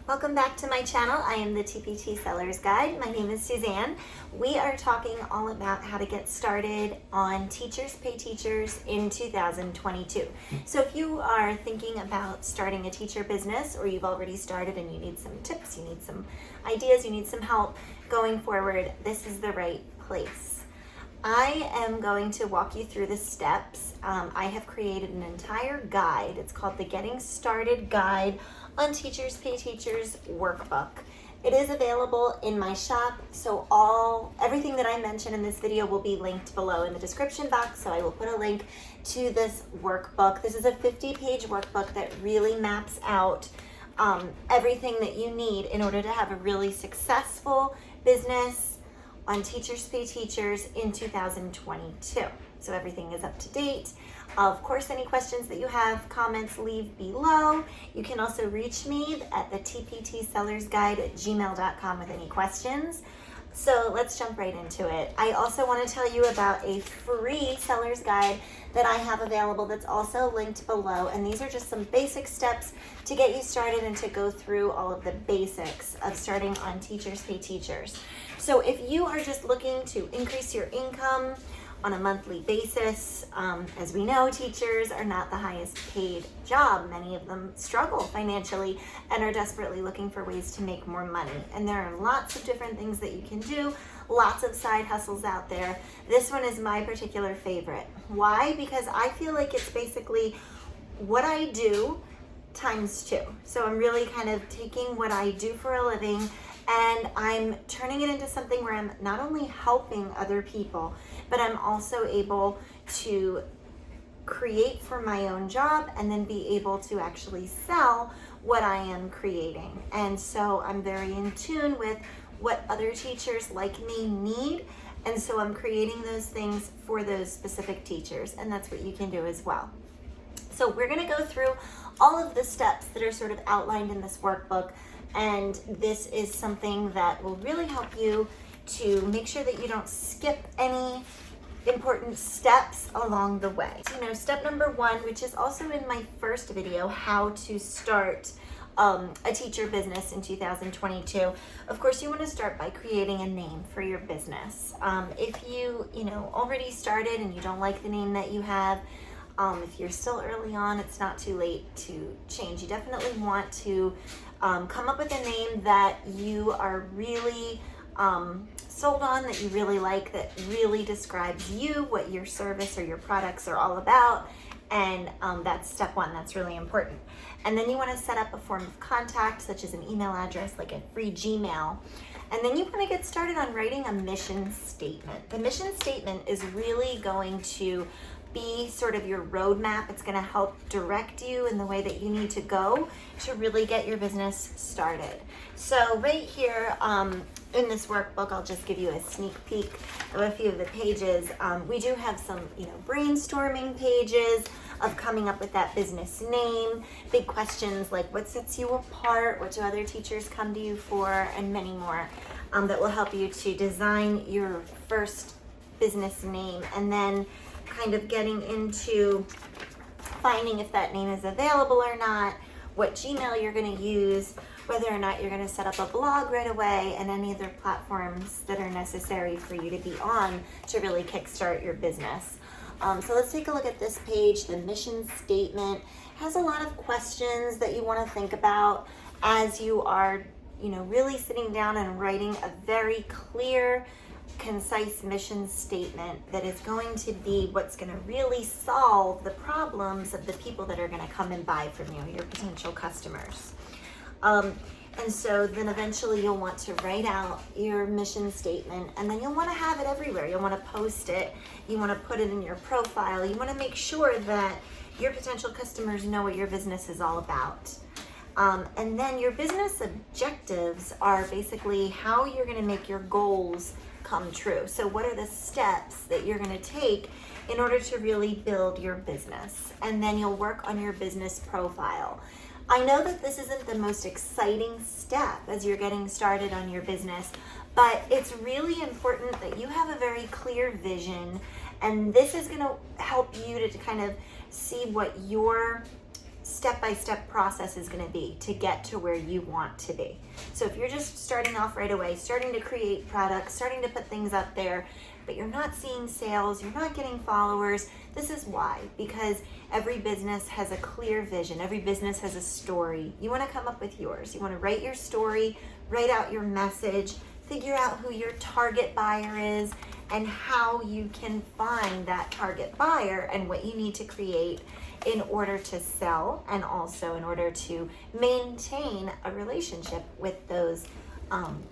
Welcome back to my channel. I am the TPT Seller's Guide. My name is Suzanne. We are talking all about how to get started on Teachers Pay Teachers in 2022. So if you are thinking about starting a teacher business, or you've already started and you need some tips, you need some ideas, you need some help going forward, this is the right place. I am going to walk you through the steps. I have created an entire guide. It's called the Getting Started Guide on Teachers Pay Teachers Workbook. It is available in my shop, so everything that I mention in this video will be linked below in the description box, so I will put a link to this workbook. This is a 50-page workbook that really maps out everything that you need in order to have a really successful business on Teachers Pay Teachers in 2022. So everything is up to date. Of course, any questions that you have, comments, leave below. You can also reach me at the tptsellersguide@gmail.com with any questions. So let's jump right into it. I also want to tell you about a free seller's guide that I have available that's also linked below. And these are just some basic steps to get you started and to go through all of the basics of starting on Teachers Pay Teachers. So if you are just looking to increase your income on a monthly basis, as we know, teachers are not the highest paid job. Many of them struggle financially and are desperately looking for ways to make more money. And there are lots of different things that you can do, lots of side hustles out there. This one is my particular favorite. Why? Because I feel like it's basically what I do times two. So I'm really kind of taking what I do for a living and I'm turning it into something where I'm not only helping other people, but I'm also able to create for my own job and then be able to actually sell what I am creating. And so I'm very in tune with what other teachers like me need. And so I'm creating those things for those specific teachers. And that's what you can do as well. So we're gonna go through all of the steps that are sort of outlined in this workbook. And this is something that will really help you to make sure that you don't skip any important steps along the way. So, step number one, which is also in my first video, how to start a teacher business in 2022. Of course, you want to start by creating a name for your business. If you already started and you don't like the name that you have, if you're still early on, it's not too late to change. You definitely want to come up with a name that you are really sold on, that you really like, that really describes you, what your service or your products are all about. And that's step one. That's really important. And then you want to set up a form of contact, such as an email address, like a free Gmail. And then you want to get started on writing a mission statement. The mission statement is really going to be sort of your roadmap. It's going to help direct you in the way that you need to go to really get your business started. So right here in this workbook, I'll just give you a sneak peek of a few of the pages. We do have some, brainstorming pages of coming up with that business name, big questions like what sets you apart, what do other teachers come to you for, and many more that will help you to design your first business name. And then kind of getting into finding if that name is available or not, what Gmail you're going to use, whether or not you're going to set up a blog right away, and any other platforms that are necessary for you to be on to really kickstart your business. So let's take a look at this page. The mission statement has a lot of questions that you want to think about as you are, really sitting down and writing a very clear, concise mission statement that is going to be what's going to really solve the problems of the people that are going to come and buy from you, your potential customers. And so then eventually you'll want to write out your mission statement, and then you'll want to have it everywhere. You'll want to post it. You want to put it in your profile. You want to make sure that your potential customers know what your business is all about. And then your business objectives are basically how you're going to make your goals come true. So what are the steps that you're going to take in order to really build your business? And then you'll work on your business profile. I know that this isn't the most exciting step as you're getting started on your business, but it's really important that you have a very clear vision, and this is going to help you to kind of see what your step-by-step process is going to be to get to where you want to be. So if you're just starting off right away, starting to create products, starting to put things up there, but you're not seeing sales, you're not getting followers, this is why. Because every business has a clear vision. Every business has a story. You want to come up with yours. You want to write your story, write out your message, figure out who your target buyer is and how you can find that target buyer and what you need to create in order to sell and also in order to maintain a relationship with those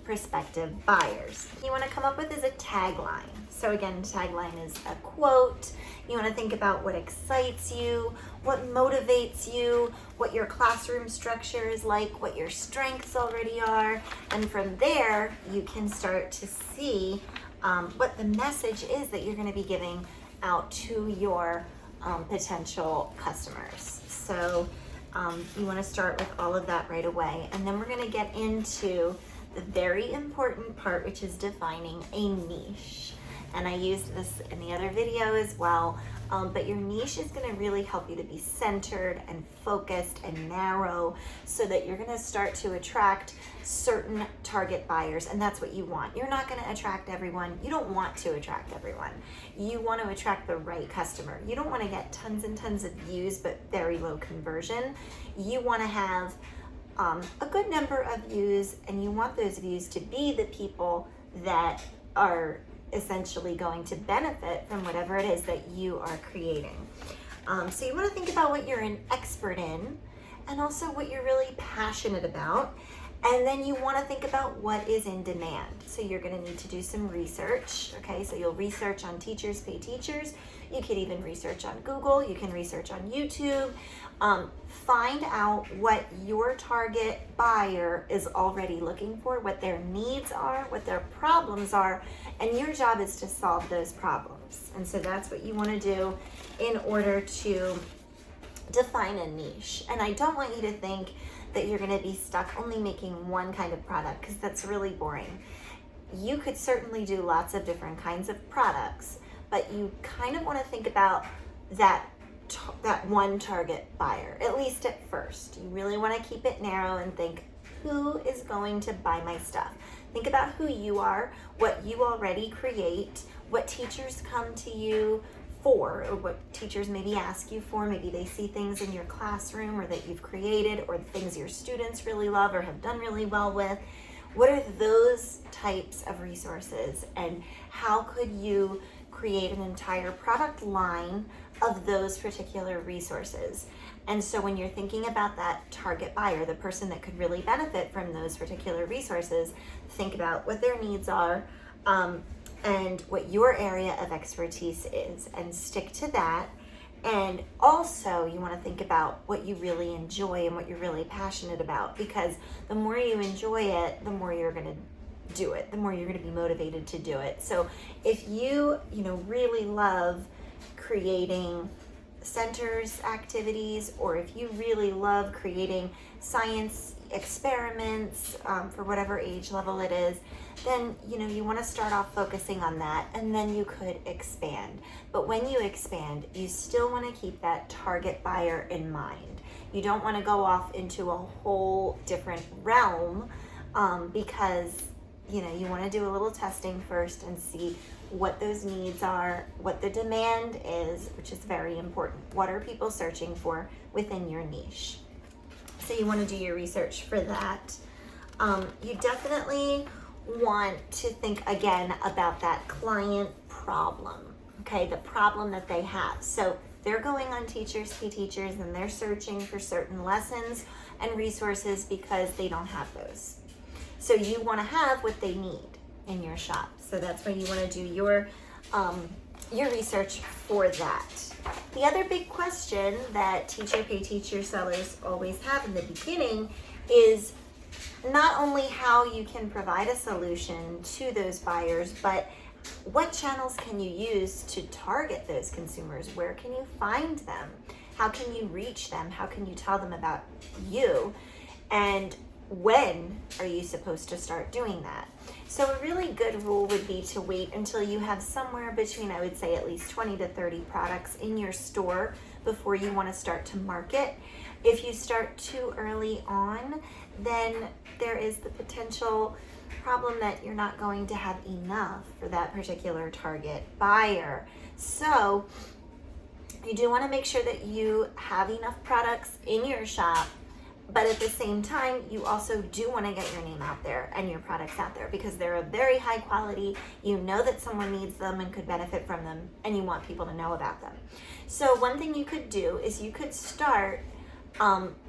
prospective buyers. You want to come up with is a tagline. So again, tagline is a quote. You want to think about what excites you, what motivates you, what your classroom structure is like, what your strengths already are, and from there you can start to see what the message is that you're going to be giving out to your potential customers. So you want to start with all of that right away, and then we're going to get into the very important part, which is defining a niche. And I used this in the other video as well, but your niche is going to really help you to be centered and focused and narrow so that you're going to start to attract certain target buyers, and that's what you want. You're not going to attract everyone. You don't want to attract everyone. You want to attract the right customer. You don't want to get tons and tons of views but very low conversion. You want to have a good number of views, and you want those views to be the people that are essentially going to benefit from whatever it is that you are creating. So you want to think about what you're an expert in and also what you're really passionate about. And then you want to think about what is in demand. So you're going to need to do some research. Okay, so you'll research on Teachers Pay Teachers. You could even research on Google. You can research on YouTube. Find out what your target buyer is already looking for, what their needs are, what their problems are, and your job is to solve those problems. And so that's what you want to do in order to define a niche. And I don't want you to think that you're going to be stuck only making one kind of product, because that's really boring. You could certainly do lots of different kinds of products, but you kind of want to think about that one target buyer, at least at first. You really want to keep it narrow and think, who is going to buy my stuff? Think about who you are, what you already create, what teachers come to you for, or what teachers maybe ask you for. Maybe they see things in your classroom or that you've created, or things your students really love or have done really well with. What are those types of resources, and how could you create an entire product line of those particular resources? And so when you're thinking about that target buyer, the person that could really benefit from those particular resources, think about what their needs are, and what your area of expertise is, and stick to that. And also you want to think about what you really enjoy and what you're really passionate about, because the more you enjoy it, the more you're going to do it, the more you're going to be motivated to do it. So if you really love creating centers activities, or if you really love creating science experiments for whatever age level it is, then you want to start off focusing on that, and then you could expand. But when you expand, you still want to keep that target buyer in mind. You don't want to go off into a whole different realm, because you want to do a little testing first and see what those needs are, what the demand is, which is very important. What are people searching for within your niche? So you want to do your research for that. You definitely want to think again about that client problem, okay, the problem that they have. So they're going on Teachers Pay Teachers and they're searching for certain lessons and resources because they don't have those. So you want to have what they need in your shop. So that's why you want to do your research for that. The other big question that Teacher Pay Teacher sellers always have in the beginning is not only how you can provide a solution to those buyers, but what channels can you use to target those consumers? Where can you find them? How can you reach them? How can you tell them about you? And when are you supposed to start doing that? So a really good rule would be to wait until you have somewhere between, I would say, at least 20 to 30 products in your store before you want to start to market. If you start too early on, then there is the potential problem that you're not going to have enough for that particular target buyer. So you do want to make sure that you have enough products in your shop, but at the same time, you also do want to get your name out there and your products out there because they're of very high quality. You know that someone needs them and could benefit from them, and you want people to know about them. So one thing you could do is you could start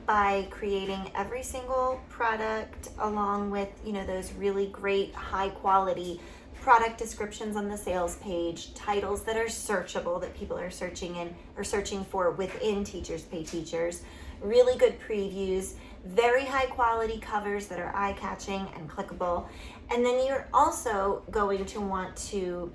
by creating every single product along with, those really great high quality product descriptions on the sales page, titles that are searchable that people are searching for within Teachers Pay Teachers, really good previews, very high quality covers that are eye-catching and clickable. And then you're also going to want to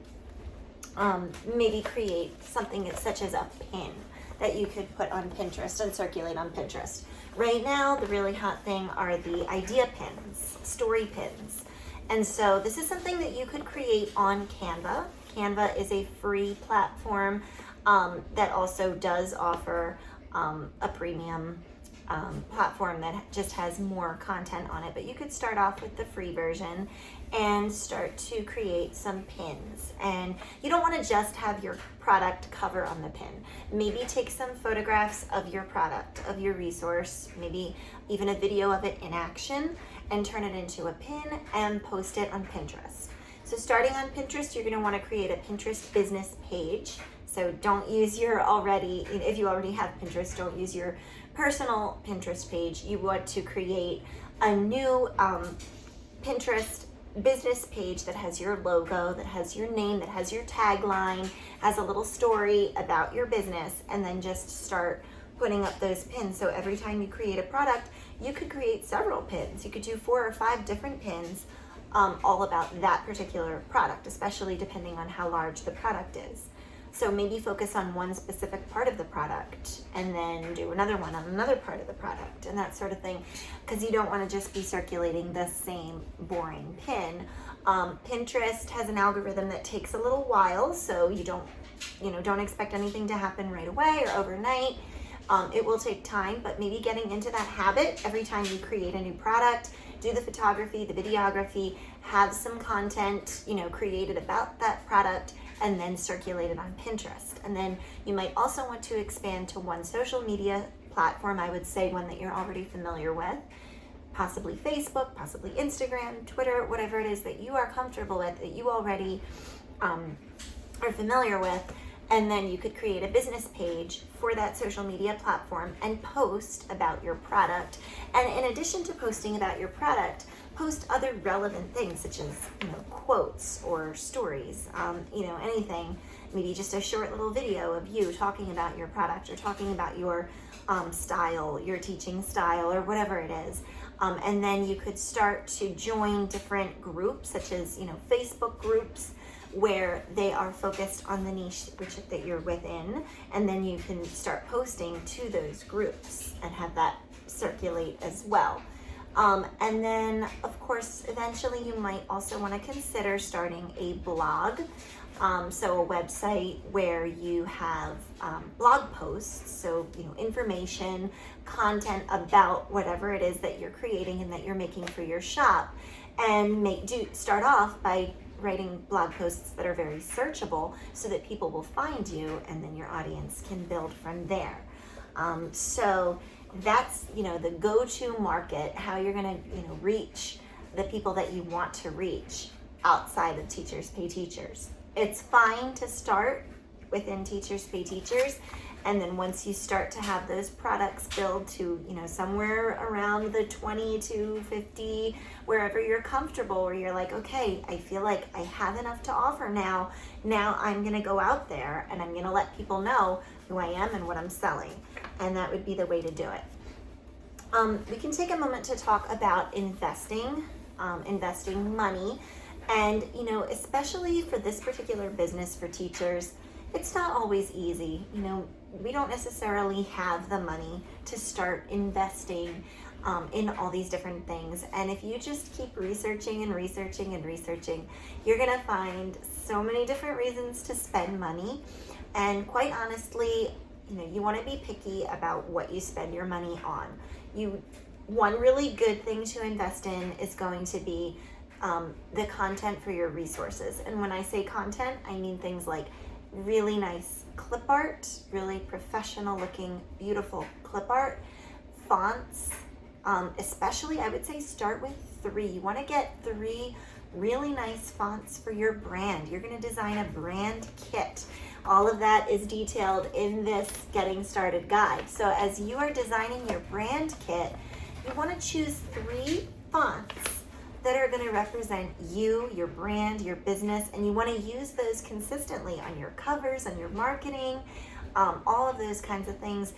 maybe create something such as a pin that you could put on Pinterest and circulate on Pinterest. Right now, the really hot thing are the idea pins, story pins. And so this is something that you could create on Canva. Canva is a free platform that also does offer a premium platform that just has more content on it. But you could start off with the free version and start to create some pins. And you don't want to just have your product cover on the pin. Maybe take some photographs of your product, of your resource, maybe even a video of it in action, and turn it into a pin and post it on Pinterest. So starting on Pinterest, you're going to want to create a Pinterest business page. So don't use if you already have Pinterest, don't use your personal Pinterest page. You want to create a new Pinterest business page that has your logo, that has your name, that has your tagline, has a little story about your business, and then just start putting up those pins. So every time you create a product, you could create several pins. You could do 4 or 5 different pins all about that particular product, especially depending on how large the product is. So maybe focus on one specific part of the product and then do another one on another part of the product and that sort of thing, because you don't want to just be circulating the same boring pin. Pinterest has an algorithm that takes a little while, so you don't expect anything to happen right away or overnight. It will take time, but maybe getting into that habit every time you create a new product, do the photography, the videography, have some content, created about that product, and then circulate it on Pinterest. And then you might also want to expand to one social media platform, I would say one that you're already familiar with, possibly Facebook, possibly Instagram, Twitter, whatever it is that you are comfortable with, that you already are familiar with. And then you could create a business page for that social media platform and post about your product. And in addition to posting about your product, post other relevant things such as quotes or stories, anything, maybe just a short little video of you talking about your product or talking about your style, your teaching style, or whatever it is. And then you could start to join different groups such as Facebook groups where they are focused on the niche that you're within, and then you can start posting to those groups and have that circulate as well. And then, of course, eventually you might also want to consider starting a blog. So a website where you have blog posts, so information, content about whatever it is that you're creating and that you're making for your shop, and start off by writing blog posts that are very searchable so that people will find you, and then your audience can build from there. So that's the go-to market, how you're going to reach the people that you want to reach outside of Teachers Pay Teachers. It's fine to start within Teachers Pay Teachers, and then once you start to have those products build to somewhere around the 20 to 50, wherever you're comfortable, where you're like, okay, I feel like I have enough to offer now I'm going to go out there and I'm going to let people know who I am and what I'm selling. And that would be the way to do it. We can take a moment to talk about investing money. And, especially for this particular business for teachers, it's not always easy. We don't necessarily have the money to start investing in all these different things. And if you just keep researching and researching and researching, you're going to find so many different reasons to spend money. And quite honestly, you want to be picky about what you spend your money on. One really good thing to invest in is going to be the content for your resources. And when I say content, I mean things like really nice clip art, really professional looking, beautiful clip art, fonts, especially I would say start with 3. You want to get 3 really nice fonts for your brand. You're going to design a brand kit. All of that is detailed in this Getting Started guide. So as you are designing your brand kit, you want to choose 3 fonts that are going to represent you, your brand, your business, and you want to use those consistently on your covers, on your marketing, all of those kinds of things,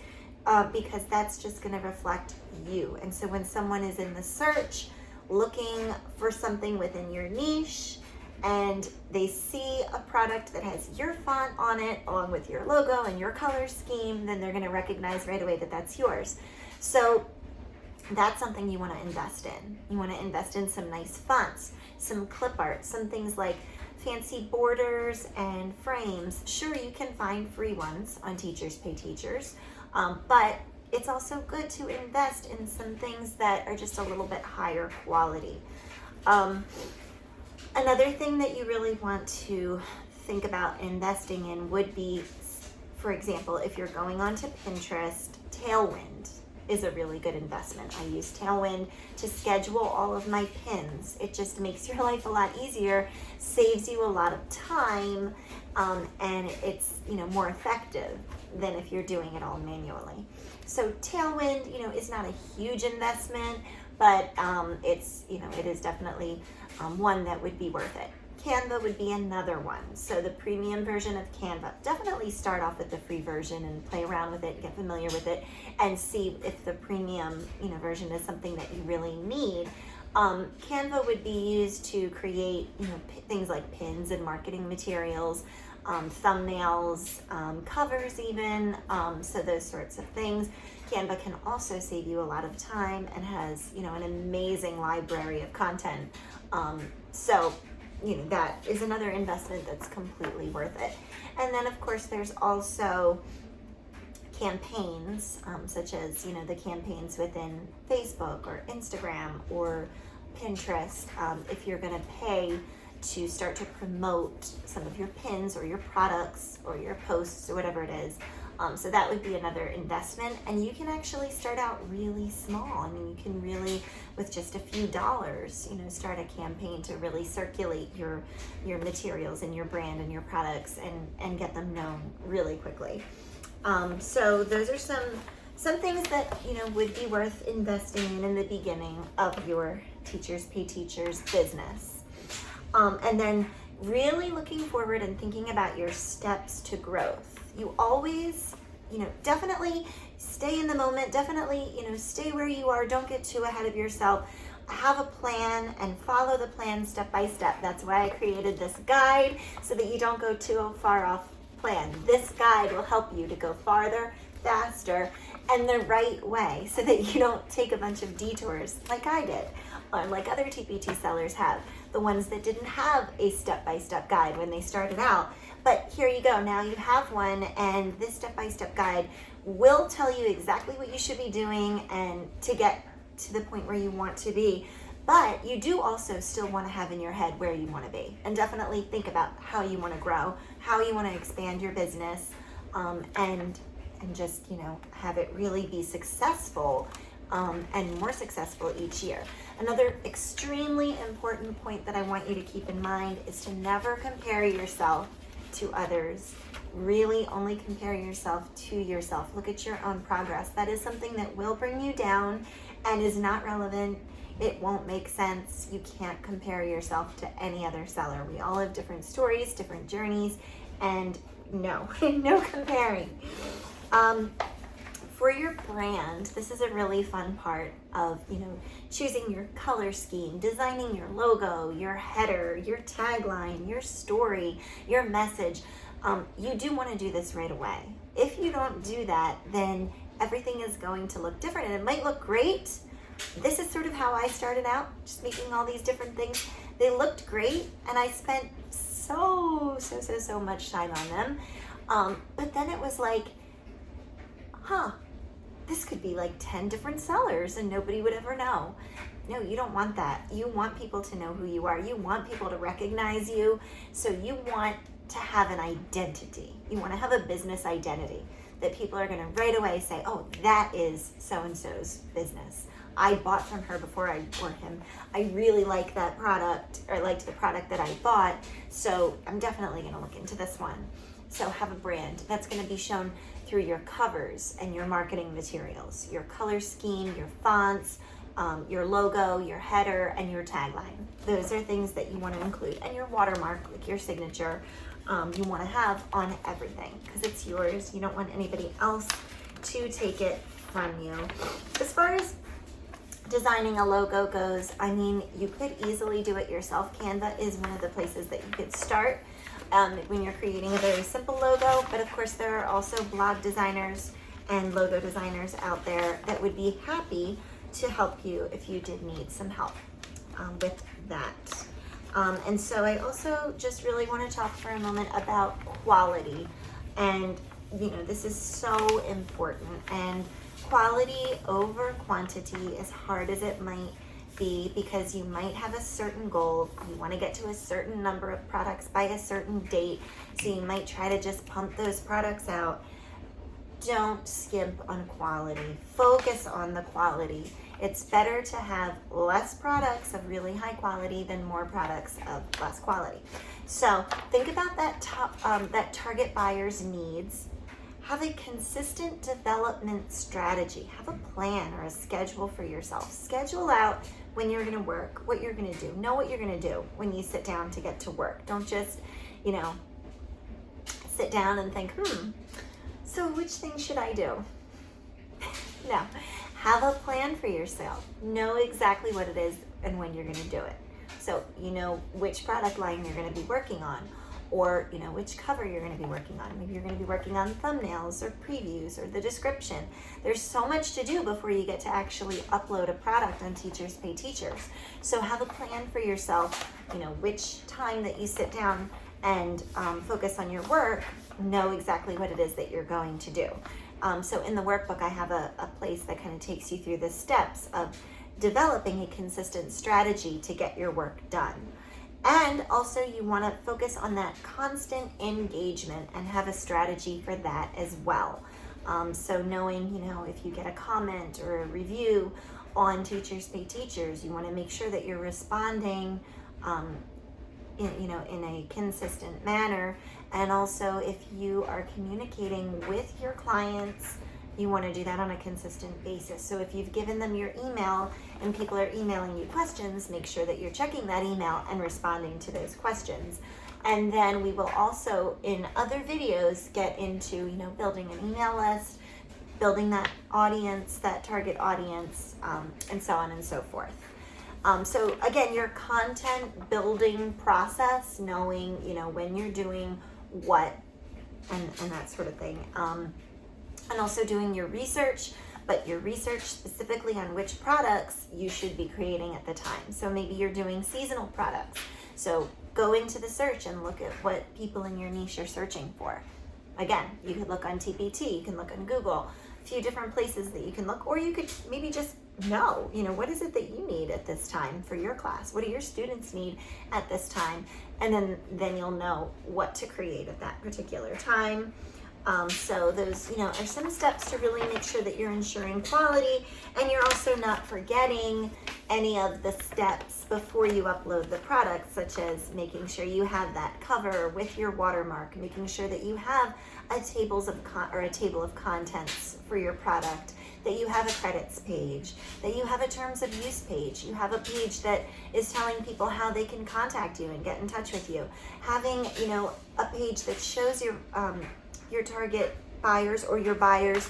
because that's just going to reflect you. And so when someone is in the search looking for something within your niche and they see a product that has your font on it along with your logo and your color scheme, then they're going to recognize right away that that's yours. So that's something you want to invest in. You want to invest in some nice fonts, some clip art, some things like fancy borders and frames. Sure, you can find free ones on Teachers Pay Teachers, but it's also good to invest in some things that are just a little bit higher quality. Another thing that you really want to think about investing in would be, for example, if you're going onto Pinterest, Tailwind is a really good investment. I use Tailwind to schedule all of my pins. It just makes your life a lot easier, saves you a lot of time, and it's more effective than if you're doing it all manually. So Tailwind, is not a huge investment, but it is definitely one that would be worth it. Canva would be another one. So the premium version of Canva, definitely start off with the free version and play around with it, get familiar with it, and see if the premium version is something that you really need. Canva would be used to create things like pins and marketing materials, thumbnails, covers even, so those sorts of things. Canva can also save you a lot of time and has an amazing library of content. So that is another investment that's completely worth it. And then of course there's also campaigns, such as the campaigns within Facebook or Instagram or Pinterest. If you're going to pay to start to promote some of your pins or your products or your posts or whatever it is, so that would be another investment. And you can actually start out really small. I mean, you can really, with just a few dollars, start a campaign to really circulate your materials and your brand and your products and get them known really quickly. So those are some things that would be worth investing in the beginning of your Teachers Pay Teachers business. And then really looking forward and thinking about your steps to growth. You always, definitely stay in the moment, definitely, stay where you are, don't get too ahead of yourself. Have a plan and follow the plan step by step. That's why I created this guide, so that you don't go too far off plan. This guide will help you to go farther, faster, and the right way, so that you don't take a bunch of detours like I did, or like other TPT sellers have, the ones that didn't have a step-by-step guide when they started out. But here you go, now you have one, and this step-by-step guide will tell you exactly what you should be doing and to get to the point where you want to be. But you do also still want to have in your head where you want to be, and definitely think about how you want to grow, how you want to expand your business, and just have it really be successful, and more successful each year. Another extremely important point that I want you to keep in mind is to never compare yourself to others. Really only compare yourself to yourself. Look at your own progress. That is something that will bring you down and is not relevant. It won't make sense. You can't compare yourself to any other seller. We all have different stories, different journeys, and no, no comparing. For your brand, this is a really fun part of, choosing your color scheme, designing your logo, your header, your tagline, your story, your message. You do want to do this right away. If you don't do that, then everything is going to look different, and it might look great. This is sort of how I started out, just making all these different things. They looked great, and I spent so much time on them. But then it was like, this could be like 10 different sellers and nobody would ever know. No, you don't want that. You want people to know who you are. You want people to recognize you. So you want to have an identity. You want to have a business identity that people are going to right away say, oh, that is so-and-so's business. I bought from her before or him. I really like that product, or liked the product that I bought. So I'm definitely going to look into this one. So have a brand that's going to be shown through your covers and your marketing materials, your color scheme, your fonts, your logo, your header, and your tagline. Those are things that you want to include. And your watermark, like your signature, you want to have on everything because it's yours. You don't want anybody else to take it from you. As far as designing a logo goes, I mean, you could easily do it yourself. Canva is one of the places that you could start when you're creating a very simple logo. But of course, there are also blog designers and logo designers out there that would be happy to help you if you did need some help with that. And so I also just really want to talk for a moment about quality. And, you know, this is so important. And quality over quantity, as hard as it might be, because you might have a certain goal. You want to get to a certain number of products by a certain date. So you might try to just pump those products out. Don't skimp on quality. Focus on the quality. It's better to have less products of really high quality than more products of less quality. So think about that that target buyer's needs. Have a consistent development strategy. Have a plan or a schedule for yourself. Schedule out when you're going to work, what you're going to do. Know what you're going to do when you sit down to get to work. Don't just, you know, sit down and think, so which thing should I do? No. Have a plan for yourself. Know exactly what it is and when you're going to do it. So you know which product line you're going to be working on, or you know which cover you're going to be working on. Maybe you're going to be working on thumbnails or previews or the description. There's so much to do before you get to actually upload a product on Teachers Pay Teachers. So have a plan for yourself. You know which time that you sit down and focus on your work. Know exactly what it is that you're going to do. So in the workbook, I have a place that kind of takes you through the steps of developing a consistent strategy to get your work done. And also you want to focus on that constant engagement and have a strategy for that as well. So knowing, you know, if you get a comment or a review on Teachers Pay Teachers, you want to make sure that you're responding in a consistent manner. And also if you are communicating with your clients, you want to do that on a consistent basis. So if you've given them your email and people are emailing you questions, make sure that you're checking that email and responding to those questions. And then we will also, in other videos, get into, you know, building an email list, building that audience, that target audience, and so on and so forth. So again, your content building process, knowing, you know, when you're doing what and that sort of thing. And also doing your research, but your research specifically on which products you should be creating at the time. So maybe you're doing seasonal products. So go into the search and look at what people in your niche are searching for. Again, you could look on TPT, you can look on Google, a few different places that you can look, or you could maybe just know, you know, what is it that you need at this time for your class? What do your students need at this time? And then you'll know what to create at that particular time. So those, you know, are some steps to really make sure that you're ensuring quality, and you're also not forgetting any of the steps before you upload the product, such as making sure you have that cover with your watermark, making sure that you have a table of contents for your product, that you have a credits page, that you have a terms of use page, you have a page that is telling people how they can contact you and get in touch with you, having, you know, a page that shows your target buyers or your buyers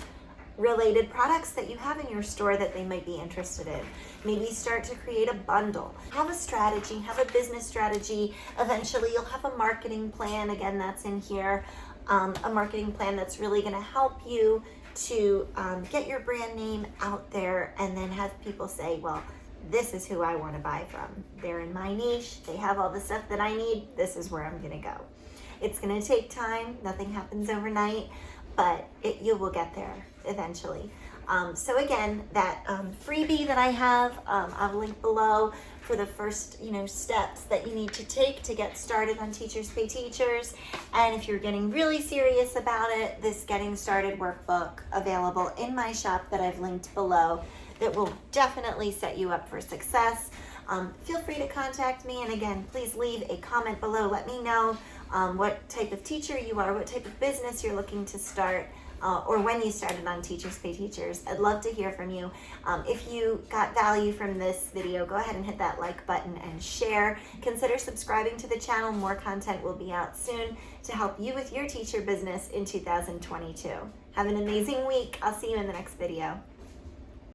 related products that you have in your store that they might be interested in. Maybe start to create a bundle. Have a strategy, have a business strategy. Eventually you'll have a marketing plan. Again, that's in here. A marketing plan that's really going to help you to get your brand name out there, and then have people say, well, this is who I want to buy from. They're in my niche. They have all the stuff that I need. This is where I'm going to go. It's going to take time. Nothing happens overnight. but you will get there eventually. So again, that freebie that I have, I'll link below for the first, steps that you need to take to get started on Teachers Pay Teachers. And if you're getting really serious about it, this Getting Started workbook available in my shop that I've linked below that will definitely set you up for success. Feel free to contact me, and again, please leave a comment below. Let me know what type of teacher you are, what type of business you're looking to start, or when you started on Teachers Pay Teachers. I'd love to hear from you. If you got value from this video, go ahead and hit that like button and share. Consider subscribing to the channel. More content will be out soon to help you with your teacher business in 2022. Have an amazing week. I'll see you in the next video.